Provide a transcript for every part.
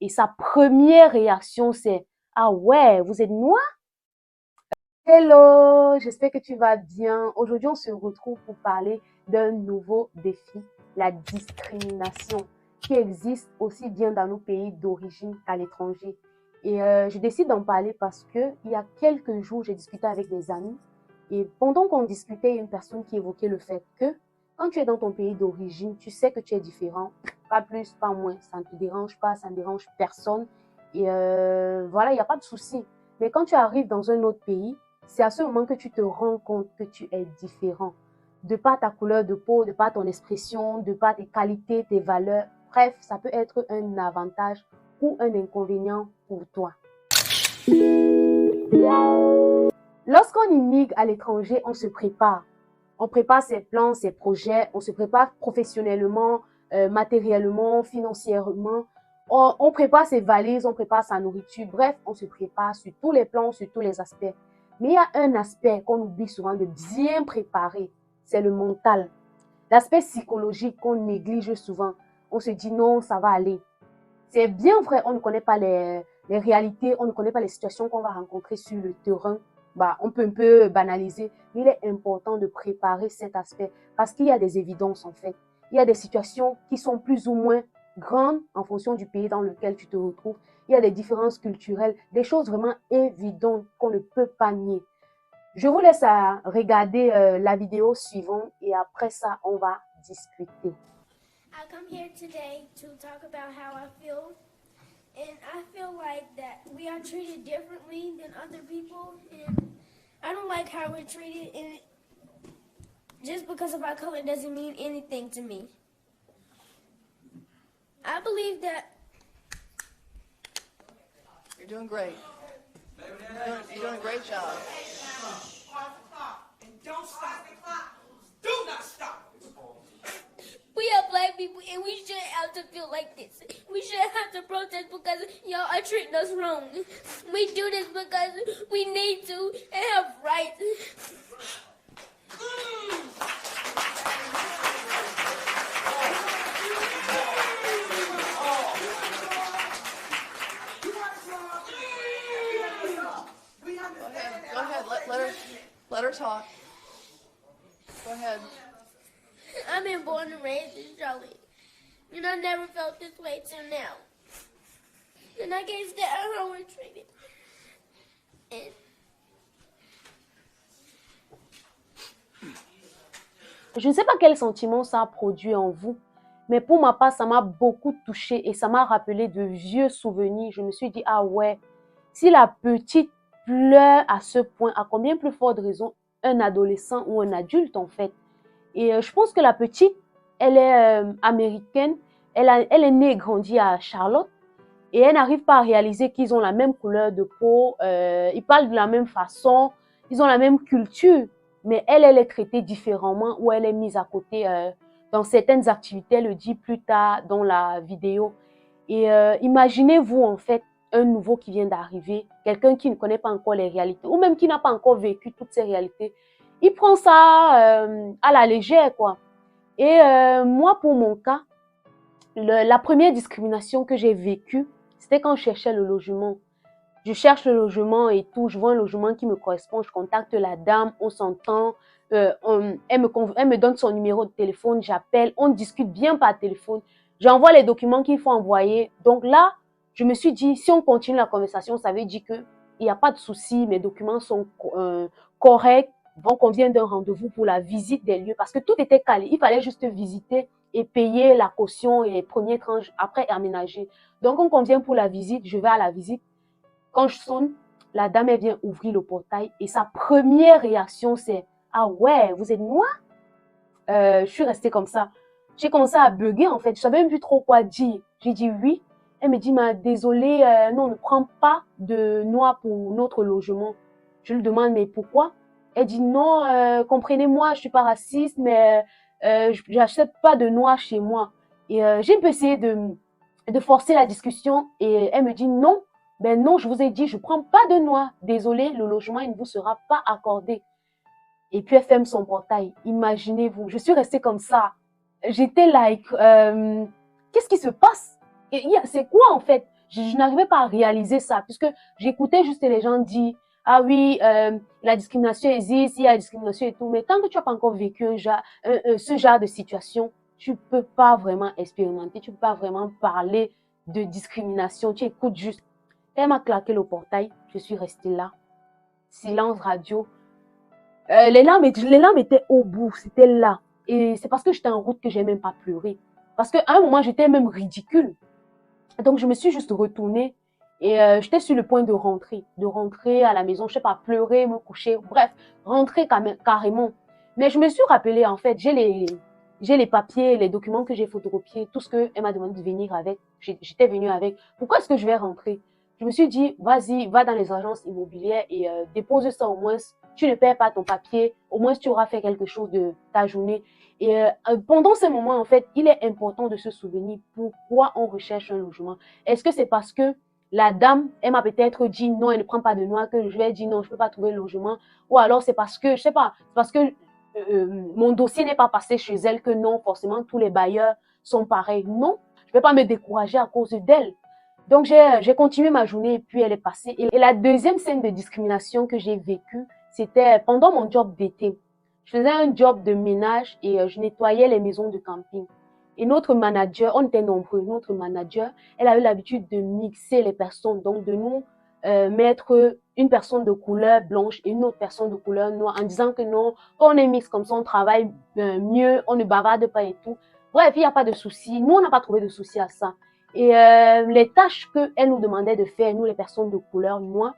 Et sa première réaction, c'est « Ah ouais, vous êtes noir ?» Hello, j'espère que tu vas bien. Aujourd'hui, on se retrouve pour parler d'un nouveau défi, la discrimination, qui existe aussi bien dans nos pays d'origine qu'à l'étranger. Et je décide d'en parler parce que il y a quelques jours, j'ai discuté avec des amis et pendant qu'on discutait, il y a une personne qui évoquait le fait que quand tu es dans ton pays d'origine, tu sais que tu es différent, pas plus, pas moins, ça ne te dérange pas, ça ne dérange personne. Et voilà, il n'y a pas de souci. Mais quand tu arrives dans un autre pays, c'est à ce moment que tu te rends compte que tu es différent. De par ta couleur de peau, de par ton expression, de par tes qualités, tes valeurs. Bref, ça peut être un avantage ou un inconvénient pour toi. Lorsqu'on immigre à l'étranger, on se prépare. On prépare ses plans, ses projets, on se prépare professionnellement, matériellement, financièrement. On prépare ses valises, on prépare sa nourriture. Bref, on se prépare sur tous les plans, sur tous les aspects. Mais il y a un aspect qu'on oublie souvent de bien préparer, c'est le mental. L'aspect psychologique qu'on néglige souvent. On se dit non, ça va aller. C'est bien vrai, on ne connaît pas les réalités, on ne connaît pas les situations qu'on va rencontrer sur le terrain. Bah, on peut un peu banaliser, mais il est important de préparer cet aspect parce qu'il y a des évidences en fait. Il y a des situations qui sont plus ou moins grandes en fonction du pays dans lequel tu te retrouves. Il y a des différences culturelles, des choses vraiment évidentes qu'on ne peut pas nier. Je vous laisse à regarder la vidéo suivante et après ça, on va discuter. I come here today to talk about how I feel, and I feel like that we are treated differently than other people, and I don't like how we're treated, and just because of our color doesn't mean anything to me. I believe that You're doing great. You're doing a great job. And don't stop. Do not stop. we are black people, and we shouldn't have to feel like this. We shouldn't have to protest because y'all are treating us wrong. We do this because we need to and have rights. Go ahead. Let her talk. Go ahead. I've been born and raised in Charlotte, and I never felt this way till now. And I can't stand how we're treated. And Je ne sais pas quel sentiment ça a produit en vous, mais pour ma part, ça m'a beaucoup touchée et ça m'a rappelé de vieux souvenirs. Je me suis dit, ah ouais, si la petite pleure à ce point, à combien plus forte raison un adolescent ou un adulte en fait. Et je pense que la petite, elle est américaine, elle est née et grandie à Charlotte et elle n'arrive pas à réaliser qu'ils ont la même couleur de peau, ils parlent de la même façon, ils ont la même culture. Mais elle est traitée différemment ou elle est mise à côté dans certaines activités, elle le dit plus tard dans la vidéo. Et imaginez-vous en fait un nouveau qui vient d'arriver, quelqu'un qui ne connaît pas encore les réalités ou même qui n'a pas encore vécu toutes ces réalités. Il prend ça à la légère quoi. Et moi pour mon cas, la première discrimination que j'ai vécue, c'était quand je cherchais le logement. Je cherche le logement et tout, je vois un logement qui me correspond, je contacte la dame, on s'entend, elle me donne son numéro de téléphone, j'appelle, on discute bien par téléphone, j'envoie les documents qu'il faut envoyer. Donc là, je me suis dit, si on continue la conversation, ça veut dire qu'il n'y a pas de souci, mes documents sont corrects, on convient d'un rendez-vous pour la visite des lieux, parce que tout était calé, il fallait juste visiter et payer la caution et les premiers tranches, après aménager. Donc on convient pour la visite, je vais à la visite. Quand je sonne, la dame, elle vient ouvrir le portail et sa première réaction, c'est « Ah ouais, vous êtes noir ?» Je suis restée comme ça. J'ai commencé à bugger en fait. Je ne savais même plus trop quoi dire. J'ai dit oui. Elle me dit « Désolée, non, on ne prend pas de noir pour notre logement. » Je lui demande « Mais pourquoi ?» Elle dit « Non, comprenez-moi, je ne suis pas raciste, mais je n'achète pas de noir chez moi. » Et j'ai un peu essayé de forcer la discussion et elle me dit « Non. » Ben non, je vous ai dit, je ne prends pas de noix. Désolé, le logement, il ne vous sera pas accordé. Et puis, elle ferme son portail. Imaginez-vous, je suis restée comme ça. J'étais like, qu'est-ce qui se passe? C'est quoi en fait? je n'arrivais pas à réaliser ça, puisque j'écoutais juste les gens dire, ah oui, la discrimination existe, il y a la discrimination et tout, mais tant que tu n'as pas encore vécu ce genre de situation, tu peux pas vraiment expérimenter, tu peux pas vraiment parler de discrimination, tu écoutes juste. Elle m'a claqué le portail, je suis restée là, silence radio. Les larmes étaient au bout, c'était là. Et c'est parce que j'étais en route que j'ai même pas pleuré. Parce qu'à un moment, j'étais même ridicule. Donc, je me suis juste retournée et j'étais sur le point de rentrer à la maison, je sais pas, pleurer, me coucher, bref, rentrer carrément. Mais je me suis rappelé, en fait, j'ai les papiers, les documents que j'ai photocopiés, tout ce qu'elle m'a demandé de venir avec, j'étais venue avec. Pourquoi est-ce que je vais rentrer? Je me suis dit, vas-y, va dans les agences immobilières et dépose ça au moins. Tu ne perds pas ton papier, au moins tu auras fait quelque chose de ta journée. Et pendant ce moment, en fait, il est important de se souvenir pourquoi on recherche un logement. Est-ce que c'est parce que la dame, elle m'a peut-être dit non, elle ne prend pas de noix, que je vais dire non, je ne peux pas trouver le logement. Ou alors c'est parce que, je sais pas, c'est parce que mon dossier n'est pas passé chez elle, que non, forcément, tous les bailleurs sont pareils. Non, je ne vais pas me décourager à cause d'elle. Donc, j'ai continué ma journée et puis elle est passée. Et la deuxième scène de discrimination que j'ai vécue, c'était pendant mon job d'été. Je faisais un job de ménage et je nettoyais les maisons de camping. Et notre manager, on était nombreux, notre manager, elle avait l'habitude de mixer les personnes, donc de nous mettre une personne de couleur blanche et une autre personne de couleur noire en disant que non, quand on est mix comme ça, on travaille mieux, on ne bavarde pas et tout. Bref, il n'y a pas de souci. Nous, on n'a pas trouvé de souci à ça. Et les tâches qu'elle nous demandait de faire, nous les personnes de couleur noire,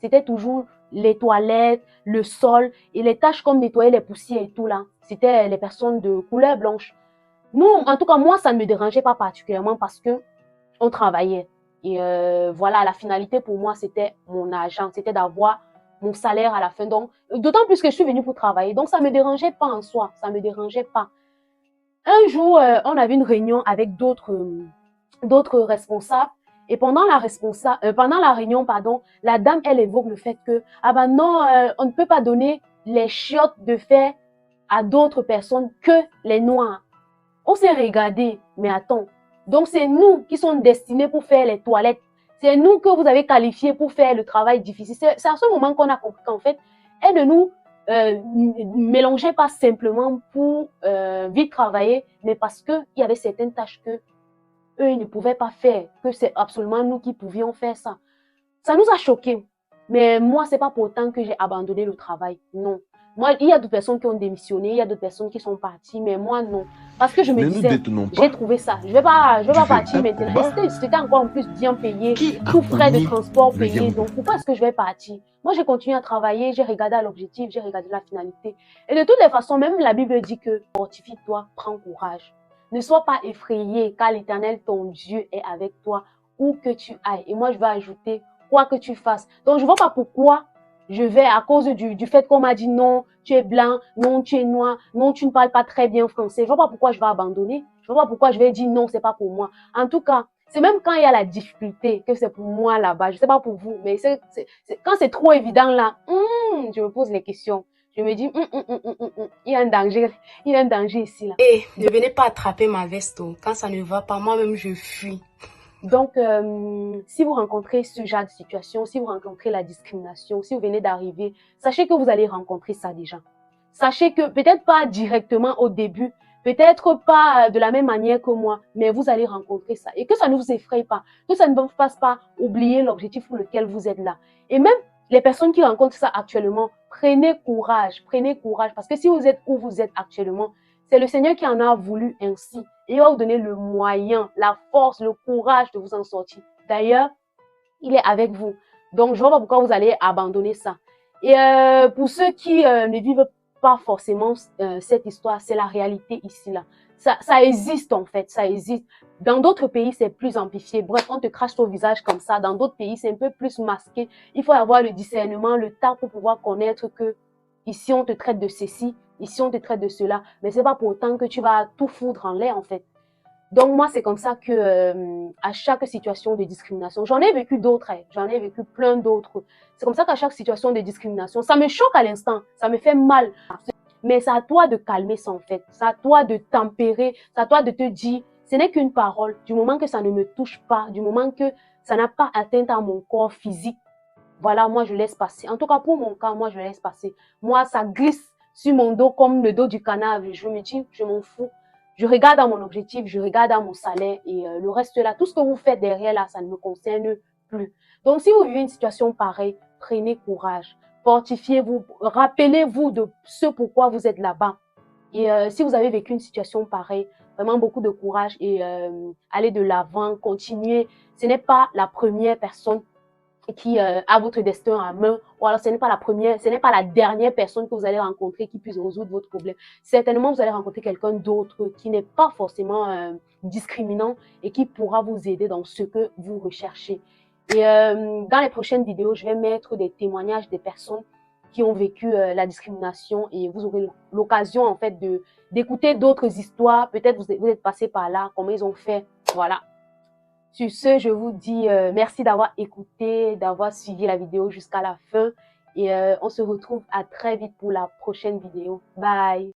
c'était toujours les toilettes, le sol et les tâches comme nettoyer les poussières et tout là. C'était les personnes de couleur blanche. Nous, en tout cas, moi, ça ne me dérangeait pas particulièrement parce que on travaillait. Et voilà, la finalité pour moi, c'était mon argent, c'était d'avoir mon salaire à la fin. Donc, d'autant plus que je suis venue pour travailler. Donc, ça ne me dérangeait pas en soi, ça ne me dérangeait pas. Un jour, on avait une réunion avec d'autres responsables. Et pendant la réunion, pardon, la dame, elle évoque le fait que, ah ben non, on ne peut pas donner les chiottes de fer à d'autres personnes que les noirs. On s'est regardé, mais attends. Donc, c'est nous qui sommes destinés pour faire les toilettes. C'est nous que vous avez qualifiés pour faire le travail difficile. C'est à ce moment qu'on a compris qu'en fait, elle ne nous mélangeait pas simplement pour vite travailler, mais parce qu'il y avait certaines tâches que eux, ils ne pouvaient pas faire, que c'est absolument nous qui pouvions faire ça. Ça nous a choqués. Mais moi, c'est pas pour autant que j'ai abandonné le travail. Non. Moi, il y a d'autres personnes qui ont démissionné, il y a d'autres personnes qui sont parties, mais moi, non. Parce que je me disais, j'ai trouvé ça. Je vais pas partir maintenant. C'était encore en plus bien payé, tout frais de transport payé. Donc, pourquoi est-ce que je vais partir? Moi, j'ai continué à travailler, j'ai regardé à l'objectif, j'ai regardé la finalité. Et de toutes les façons, même la Bible dit que fortifie-toi, prends courage. Ne sois pas effrayé, car l'Éternel, ton Dieu, est avec toi, où que tu ailles. Et moi, je vais ajouter, quoi que tu fasses. Donc, je vois pas pourquoi je vais, à cause du fait qu'on m'a dit non, tu es blanc, non, tu es noir, non, tu ne parles pas très bien français. Je vois pas pourquoi je vais abandonner. Je vois pas pourquoi je vais dire non, c'est pas pour moi. En tout cas, c'est même quand il y a la difficulté que c'est pour moi là-bas. Je sais pas pour vous, mais quand c'est trop évident là, je me pose les questions. Je me dis, il y a un danger ici là. Et ne venez pas attraper ma veste. Quand ça ne va pas, moi-même je fuis. Donc, si vous rencontrez ce genre de situation, si vous rencontrez la discrimination, si vous venez d'arriver, sachez que vous allez rencontrer ça déjà. Sachez que peut-être pas directement au début, peut-être pas de la même manière que moi, mais vous allez rencontrer ça. Et que ça ne vous effraie pas, que ça ne vous fasse pas oublier l'objectif pour lequel vous êtes là. Et même les personnes qui rencontrent ça actuellement, prenez courage, parce que si vous êtes où vous êtes actuellement, c'est le Seigneur qui en a voulu ainsi. Et il va vous donner le moyen, la force, le courage de vous en sortir. D'ailleurs, il est avec vous. Donc, je vois pas pourquoi vous allez abandonner ça. Et pour ceux qui ne vivent pas forcément cette histoire, c'est la réalité ici, là. Ça existe en fait, ça existe. Dans d'autres pays, c'est plus amplifié. Bref, on te crache ton visage comme ça. Dans d'autres pays, c'est un peu plus masqué. Il faut avoir le discernement, le temps pour pouvoir connaître que ici, on te traite de ceci, ici, on te traite de cela. Mais c'est pas pour autant que tu vas tout foutre en l'air en fait. Donc moi, c'est comme ça que à chaque situation de discrimination, j'en ai vécu d'autres, j'en ai vécu plein d'autres. C'est comme ça qu'à chaque situation de discrimination, ça me choque à l'instant, ça me fait mal. Mais c'est à toi de calmer ça en fait, c'est à toi de tempérer, c'est à toi de te dire, ce n'est qu'une parole. Du moment que ça ne me touche pas, du moment que ça n'a pas atteint à mon corps physique, voilà, moi je laisse passer. En tout cas, pour mon cas, moi je laisse passer. Moi, ça glisse sur mon dos comme le dos du canard. Je me dis, je m'en fous. Je regarde à mon objectif, je regarde à mon salaire et le reste là, tout ce que vous faites derrière là, ça ne me concerne plus. Donc, si vous vivez une situation pareille, prenez courage, fortifiez-vous, rappelez-vous de ce pourquoi vous êtes là-bas. Et si vous avez vécu une situation pareille, vraiment beaucoup de courage et allez de l'avant, continuez. Ce n'est pas la première personne qui a votre destin en main, ou alors ce n'est pas la première, ce n'est pas la dernière personne que vous allez rencontrer qui puisse résoudre votre problème. Certainement, vous allez rencontrer quelqu'un d'autre qui n'est pas forcément discriminant et qui pourra vous aider dans ce que vous recherchez. Et dans les prochaines vidéos, je vais mettre des témoignages des personnes qui ont vécu la discrimination et vous aurez l'occasion en fait d'écouter d'autres histoires. Peut-être vous êtes passé par là, comment ils ont fait, voilà. Sur ce, je vous dis merci d'avoir écouté, d'avoir suivi la vidéo jusqu'à la fin. Et on se retrouve à très vite pour la prochaine vidéo. Bye!